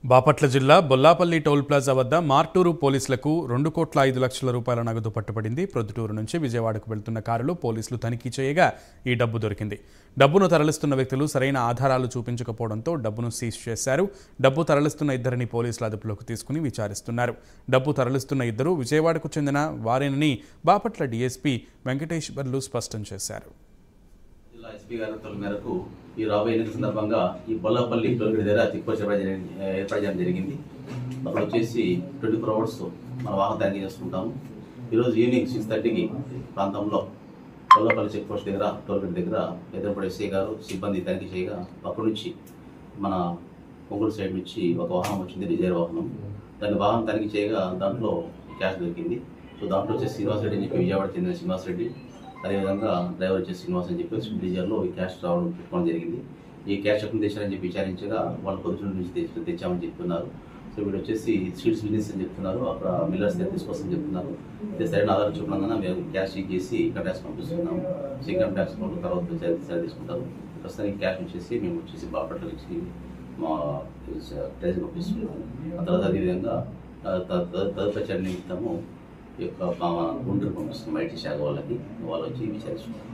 బాపట్ల జిల్లా Bollapalli toll plaza వద్ద మార్టూరు పోలీసులకు 2,05,00,000 రూపాయల నగదు పట్టుబడింది. ప్రొద్దుటూరు నుంచి విజయవాడకు వెళ్తున్న కారులో పోలీసులు తనిఖీ చేయగా ఈ డబ్బు దొరికింది. డబ్బును తరలిస్తున్న వ్యక్తులు సరైన ఆధారాలు చూపించకపోవడంతో డబ్బును సీజ్ చేశారు. డబ్బు తరలిస్తున్న ఇద్దరిని పోలీసులు అదుపులోకి తీసుకుని విచారిస్తున్నారు. డబ్బు తరలిస్తున్న ఇద్దరు విజయవాడకు చెందిన వారేనని బాపట్ల డీఎస్పీ వెంకటేశ్వర్లు స్పష్టం చేశారు. జిల్లా ఎస్పీ గారి మేరకు ఈ రాబోయే ఎన్నికల సందర్భంగా ఈ బొల్లాపల్లి టోల్గేట్ దగ్గర చెక్ ఏర్పాటు చేయడం జరిగింది. అక్కడ వచ్చేసి 24 hours మన వాహన తనిఖీ చేసుకుంటాము. ఈరోజు ఈవినింగ్ 6:30కి ప్రాంతంలో బొల్లాపల్లి చెక్ పోస్ట్ దగ్గర టోల్గేట్ దగ్గర ఎదురుపడే ఎస్ఐ గారు సిబ్బంది తనిఖీ చేయగా అక్కడి నుంచి మన ఒంగోలు సైడ్ నుంచి ఒక వాహనం వచ్చింది, డిజైర్ వాహనం. దాని వాహనం తనిఖీ చేయగా దాంట్లో క్యాష్ దొరికింది. సో దాంట్లో వచ్చేసి శ్రీనివాస్ రెడ్డి అని చెప్పి విజయవాడ చెందిన శ్రీనివాస్ రెడ్డి, అదేవిధంగా డ్రైవర్ వచ్చేసి శ్రీనివాస్ అని చెప్పి స్విఫ్ట్ డిజైర్లో ఈ క్యాష్ రావడం పెట్టుకోవడం జరిగింది. ఈ క్యాష్ ఎక్కడ తెచ్చారని చెప్పి విచారించగా వాళ్ళు పొద్దున్న నుంచి తెచ్చామని చెప్తున్నారు. సో వీడు వచ్చేసి స్వీట్స్ బిజినెస్ అని చెప్తున్నారు, అక్కడ మిల్లర్స్ దగ్గర తీసుకొస్తామని చెప్తున్నారు. అయితే సరైన ఆధారం చూపడంగా మేము క్యాష్ చెక్ చేసి ఇన్కమ్ ట్యాక్స్ పంపిస్తున్నాము. సో ఇన్కమ్ ట్యాక్స్ తర్వాత తీసుకుంటారు. ప్రస్తుతానికి క్యాష్ వచ్చేసి మేము వచ్చేసి బాపట్ల నుంచి మా ట్రేజ్ పంపిస్తున్నాము. ఆ తర్వాత అదేవిధంగా తదుపరి చర్య నిమిత్తము ఈ యొక్క గుంటూరు పంపిస్తున్నాం ఐటీ శాఖ వాళ్ళకి, వాళ్ళు వచ్చి విచారిస్తున్నారు.